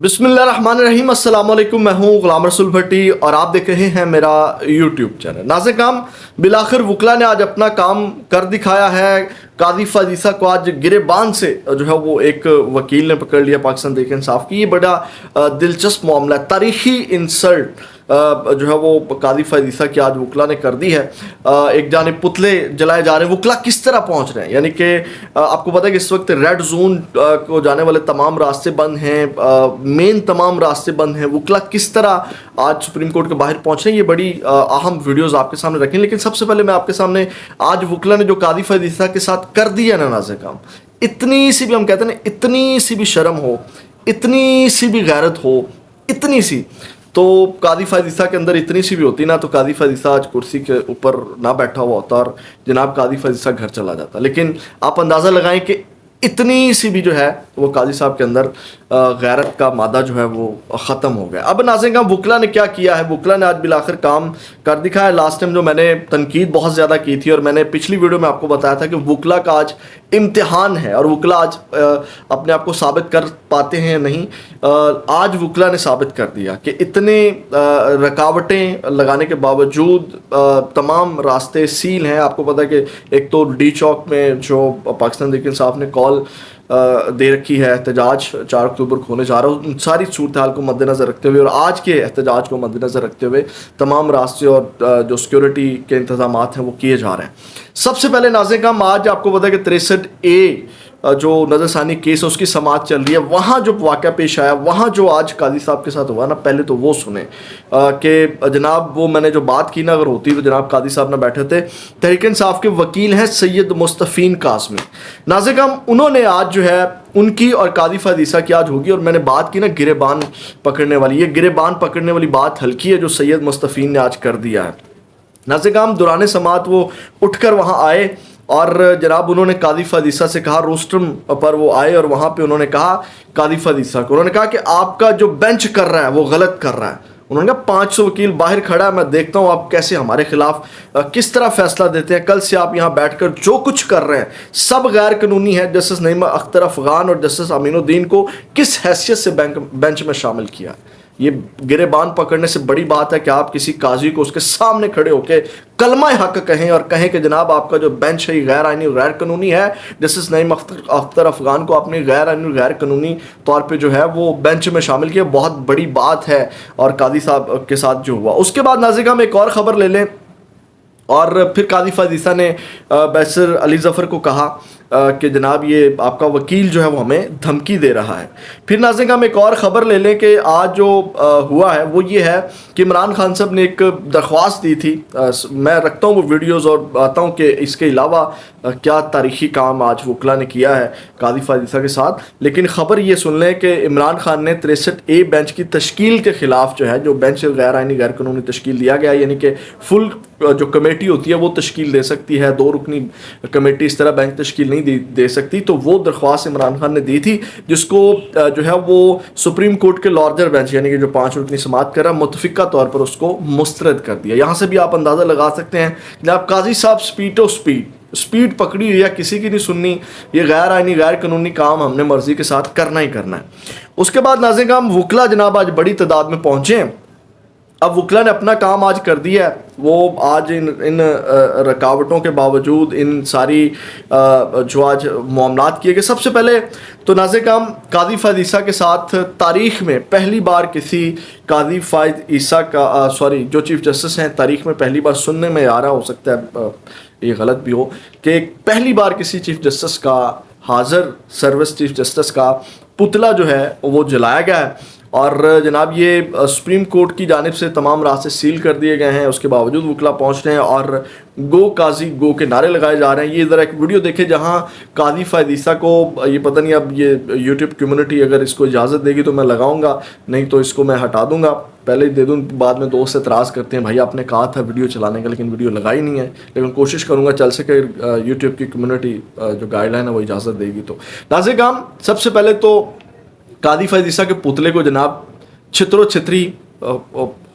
बिस्मिल्लाहिर्रहमानिर्रहीम अस्सलाम वालेकुम। मैं हूं गुलाम रसूल भट्टी और आप देख रहे हैं मेरा यूट्यूब चैनल। नाज़िर काम बिलाखिर वकला ने आज अपना काम कर दिखाया है। कादी फाजीसा को आज गिरेबान से जो है वो एक वकील ने पकड़ लिया पाकिस्तान तहरीक इंसाफ की। ये बड़ा दिलचस्प मामला है, तारीखी इंसल्ट जो है वो कादी फाजीसा की आज वकला ने कर दी है। एक जानिब पुतले जलाए जा रहे हैं, वकला किस तरह पहुंच रहे हैं, यानी कि आपको पता है कि इस वक्त रेड जोन को जाने वाले तमाम रास्ते बंद हैं, मेन तमाम रास्ते बंद हैं। वकला किस तरह आज सुप्रीम कोर्ट के बाहर पहुंच रहे हैं, ये बड़ी अहम वीडियोस आपके सामने रखें। लेकिन सबसे पहले मैं आपके सामने आज वकला ने जो कादी फाजीसा के साथ कर दिया ना नाज़िर काम, इतनी सी भी, हम कहते हैं ना, इतनी सी भी शर्म हो, इतनी सी भी गैरत हो, इतनी सी, तो कादी फाजीसा के अंदर इतनी सी भी होती ना तो कादी फाजीसा आज कुर्सी के ऊपर ना बैठा हुआ होता और जनाब कादी फाजीसा घर चला जाता। लेकिन आप अंदाज़ा लगाएं कि इतनी सी भी जो है वो काजी साहब के अंदर गैरत का मादा जो है वो ख़त्म हो गया। अब नाज़िर वकला ने क्या किया है, वकला ने आज बिलाखिर काम कर दिखाया। लास्ट टाइम जो मैंने तनकीद बहुत ज़्यादा की थी और मैंने पिछली वीडियो में आपको बताया था कि वकला का आज इम्तिहान है और वकला आज अपने आप को साबित कर पाते हैं नहीं। आज वकला ने साबित कर दिया कि इतने रुकावटें लगाने के बावजूद तमाम रास्ते सील हैं। आपको पता है कि एक तो डी चौक में जो पाकिस्तान तहरीक इंसाफ ने कॉल दे रखी है, एहतजाज 4 अक्टूबर को होने जा रहा है, उन सारी सूरत हाल को मद्देनज़र रखते हुए और आज के एहतजाज को मद्देनज़र रखते हुए तमाम रास्ते और जो सिक्योरिटी के इंतजाम हैं वो किए जा रहे हैं। सबसे पहले नाज़िर काम आज आपको पता है कि 63A जो नज़रसानी केस है उसकी समाअत चल रही है। वहाँ जो वाक़या पेश आया, वहाँ जो आज कादी साहब के साथ हुआ ना, पहले तो वो सुने कि जनाब वो मैंने जो बात की ना, अगर होती तो जनाब कादी साहब ना बैठे थे। तहरीक इंसाफ के वकील हैं सैयद मुस्तफ़ीन कासमी। नाज़िर काम उन्होंने आज जो है उनकी और कादी फाजीसा की आज होगी। और मैंने बात की ना गिरेबान पकड़ने वाली, ये गिरेबान पकड़ने वाली बात हल्की है जो सैयद मुस्तफ़ीन ने आज कर दिया है। नाज़िर काम दौरान समाअत वो उठकर वहाँ आए और जनाब उन्होंने कादी फाजीसा से कहा, रोस्ट्रम पर वो आए और वहाँ पे उन्होंने कहा कादी फाजीसा को, उन्होंने कहा कि आपका जो बेंच कर रहा है वो गलत कर रहा है। उन्होंने कहा 500 वकील बाहर खड़ा है, मैं देखता हूँ आप कैसे हमारे खिलाफ किस तरह फैसला देते हैं। कल से आप यहाँ बैठकर जो कुछ कर रहे हैं सब गैर कानूनी है। जस्टिस नईमा अख्तर अफगान और जस्टिस अमीनुद्दीन को किस हैसियत से बेंच में शामिल किया? ये गिरेबान पकड़ने से बड़ी बात है कि आप किसी काजी को उसके सामने खड़े होकर कलमा हक कहें और कहें कि जनाब आपका जो बेंच है ये गैर आइनी गैर कानूनी है। जस्टिस नईम अख्तर अफगान को आपने गैर आइनी गैर कानूनी तौर पे जो है वो बेंच में शामिल किया, बहुत बड़ी बात है। और कादी साहब के साथ जो हुआ उसके बाद नाज़िर हम एक और ख़बर ले लें। और फिर कादी फाजीसा ने बैरिस्टर अली ज़फ़र को कहा कि जनाब ये आपका वकील जो है वो हमें धमकी दे रहा है। फिर नाज़िर हम एक और ख़बर ले लें कि आज जो हुआ है वो ये है कि इमरान खान साहब ने एक दरख्वास्त दी थी। मैं रखता हूँ वो वीडियोज़ और आता हूँ कि इसके अलावा क्या तारीख़ी काम आज वकला ने किया है कादी फाजीसा के साथ। लेकिन ख़बर ये सुन लें कि इमरान खान ने 63A बेंच की तश्कील के ख़िलाफ़ जो है, जो बेंच गैर आइनी गैर कानूनी तश्कील दिया गया, यानी कि फुल जो कमेटी होती है वो तश्कील दे सकती है, 2 रुकनी कमेटी इस तरह बेंच तश्कील नहीं दे सकती। तो वो दरख्वास्त इमरान खान ने दी थी जिसको जो है वो सुप्रीम कोर्ट के लार्जर बेंच यानी कि जो 5 रुकनी समाअत कर रहा है मुतफ़िका तौर पर उसको मुस्तरद कर दिया। यहाँ से भी आप अंदाज़ा लगा सकते हैं कि आप काजी साहब स्पीड पकड़ी हुई है, किसी की नहीं सुननी, ये गैर आइनी गैर कानूनी काम हमने मर्जी के साथ करना ही करना है। उसके बाद नाज़िर हम वकला जनाब आज बड़ी तादाद में पहुँचे हैं। अब वकला ने अपना काम आज कर दिया है। वो आज इन रुकावटों के बावजूद इन सारी जो आज मामलात किए गए, सबसे पहले तो नाज़िर काम कादी फाजीसा के साथ तारीख़ में पहली बार किसी कादी फाजीसा का जो चीफ़ जस्टिस हैं तारीख़ में पहली बार सुनने में आ रहा, हो सकता है ये गलत भी हो, कि पहली बार किसी चीफ़ जस्टिस का हाज़र सर्विस चीफ़ जस्टिस का पुतला जो है वो जलाया गया है। और जनाब ये सुप्रीम कोर्ट की जानिब से तमाम रास्ते सील कर दिए गए हैं, उसके बावजूद वकला पहुंच रहे हैं और गो काजी गो के नारे लगाए जा रहे हैं। ये ज़रा एक वीडियो देखें जहां कादी फाजीसा को, ये पता नहीं अब ये यूट्यूब कम्युनिटी अगर इसको इजाज़त देगी तो मैं लगाऊंगा, नहीं तो इसको मैं हटा दूंगा, पहले ही दे दूँ, बाद में दोस्त एतराज़ करते हैं भाई आपने कहा था वीडियो चलाने का लेकिन वीडियो लगाई नहीं है। लेकिन कोशिश करूँगा चल सके यूट्यूब की कम्युनिटी जो गाइडलाइन है वो इजाज़त देगी। तो नाज़िर काम सबसे पहले तो कादी फाजीसा के पुतले को जनाब छितरो छितरी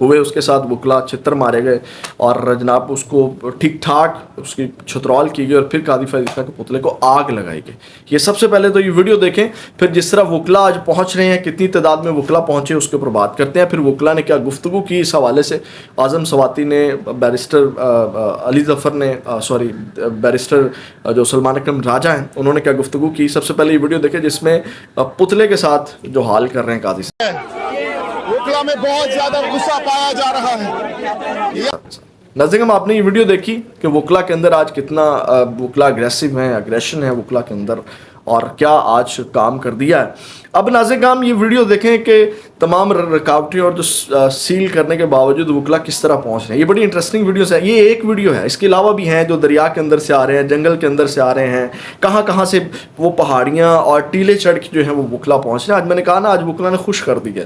हुए, उसके साथ वकला छितर मारे गए और जनाब उसको ठीक ठाक उसकी छतरौल की गई और फिर कादी फैज़ के पुतले को आग लगाई गई। ये सबसे पहले तो ये वीडियो देखें, फिर जिस तरह वकला आज पहुँच रहे हैं, कितनी तादाद में वकला पहुँचे उसके ऊपर बात करते हैं। फिर वकला ने क्या गुफ्तगू की इस हवाले से, आज़म सवाती ने, बैरिस्टर अली ज़फ़र ने, बैरिस्टर जो सलमान अकरम राजा हैं उन्होंने क्या गुफ्तगू की। सबसे पहले ये वीडियो देखें जिसमें पुतले के साथ जो हाल कर रहे हैं कादी साहब। वकला में बहुत ज्यादा गुस्सा पाया जा रहा है। नाज़रीन हम आपने ये वीडियो देखी कि वकला के अंदर आज कितना वकला अग्रेसिव है, अग्रेशन है वकला के अंदर, और क्या आज काम कर दिया है। अब नाज़रीन हम ये वीडियो देखें कि तमाम रुकावटें और जो सील करने के बावजूद वकला किस तरह पहुंच रहे हैं। ये बड़ी इंटरेस्टिंग वीडियोस है। ये एक वीडियो है, इसके अलावा भी हैं जो दरिया के अंदर से आ रहे हैं, जंगल के अंदर से आ रहे हैं, कहाँ कहाँ से वो पहाड़ियाँ और टीले चढ़ के जो है वो वकला पहुँच रहे हैं। आज मैंने कहा ना, आज वकला ने खुश कर दिया,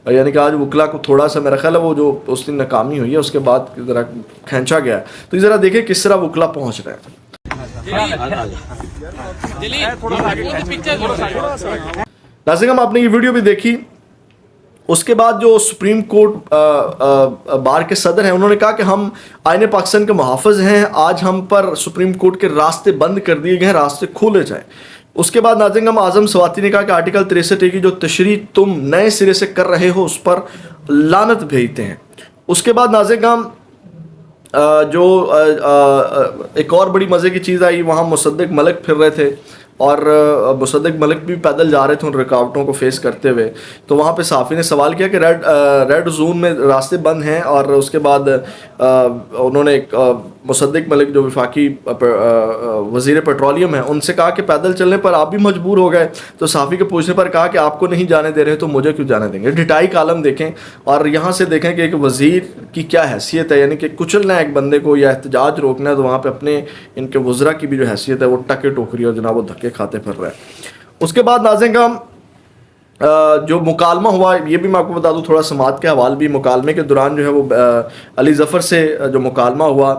यानी कि आज वकला को थोड़ा सा मेरा ख्याल है वो जो उस दिन नाकामी हुई है उसके बाद ज़रा खींचा गया। तो ज़रा देखें किस तरह वकला पहुँच रहे हैं। नाज़रीन हम आपने ये वीडियो भी देखी। उसके बाद जो सुप्रीम कोर्ट बार के सदर हैं उन्होंने कहा कि हम आईने पाकिस्तान के मुहाफ़िज़ हैं, आज हम पर सुप्रीम कोर्ट के रास्ते बंद कर दिए गए हैं, रास्ते खोले जाएं। उसके बाद नाज़रीन हम आज़म सवाती ने कहा कि आर्टिकल 63 की जो तशरीह तुम नए सिरे से कर रहे हो उस पर लानत भेजते हैं। उसके बाद नाज़रीन हम एक और बड़ी मज़े की चीज़ आई, वहाँ मुसद्दिक मलिक फिर रहे थे और मुसद्दिक मलिक भी पैदल जा रहे थे उन रुकावटों को फेस करते हुए। तो वहाँ पे सहाफ़ी ने सवाल किया कि रेड जोन में रास्ते बंद हैं, और उसके बाद उन्होंने एक मुसद्दिक मलिक जो वफाकी वज़ीर पेट्रोलियम है उनसे कहा कि पैदल चलने पर आप भी मजबूर हो गए। तो सहाफ़ी के पूछने पर कहा कि आपको नहीं जाने दे रहे तो मुझे क्यों जाने देंगे। ढिठाई का आलम देखें और यहाँ से देखें कि एक वज़ीर की क्या हैसियत है, यानी कि कुचलना है एक बंदे को या एहतजाज रोकना है, तो वहाँ पर अपने इनके वज़रा की भी जो हैसियत है वो टके टोकरी और जनाब वो धक्के खाते फिर रहे हैं। उसके बाद नाज़रीन का जो मुकालमा हुआ, ये भी मैं आपको बता दूं थोड़ा समात के हवाले भी। मुकालमे के दौरान जो है वो अली ज़फ़र से जो मुकालमा हुआ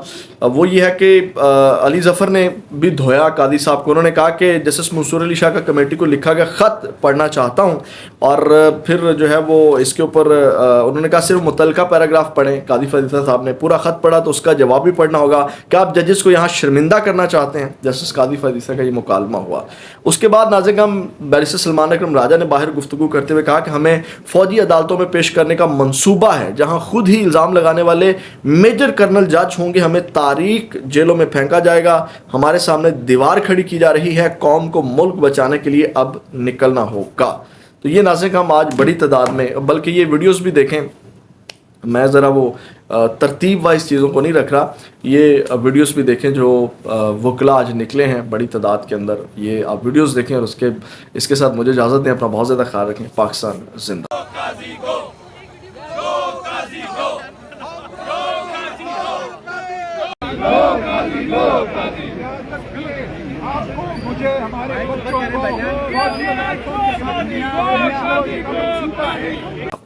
वो ये है कि अली ज़फ़र ने भी धोया कादी साहब को। उन्होंने कहा कि जस्टिस मंसूर अली शाह का कमेटी को लिखा गया ख़त पढ़ना चाहता हूँ, और फिर जो है वो इसके ऊपर उन्होंने कहा सिर्फ मुतलका पैराग्राफ पढ़ें। कादी फ़रीसा साहब ने पूरा ख़त पढ़ा तो उसका जवाब भी पढ़ना होगा। क्या आप जजेस को यहाँ शर्मिंदा करना चाहते हैं? जस्टिस कादी फ़रीसा का ये मुकालमा हुआ। उसके बाद नाज़रीन हम बैरिस्टर सलमान अकरम राजा ने बाहर गुफ्तगू करते हुए कहा कि हमें फ़ौजी अदालतों में पेश करने का मंसूबा है जहाँ खुद ही इल्ज़ाम लगाने वाले मेजर कर्नल जज होंगे, हमें तारीख जेलों में फेंका जाएगा, हमारे सामने दीवार खड़ी की जा रही है, कौम को मुल्क बचाने के लिए अब निकलना होगा। तो ये नाज़रीन हम आज बड़ी तादाद में, बल्कि ये वीडियोस भी देखें, मैं ज़रा वो तरतीब वाइज चीज़ों को नहीं रख रहा, ये वीडियोस भी देखें जो वकला आज निकले हैं बड़ी तादाद के अंदर। ये आप वीडियोस देखें और इसके साथ मुझे इजाज़त दें। अपना बहुत ज़्यादा ख्याल रखें। पाकिस्तान जिंदा। मुझे हमारे बच्चों को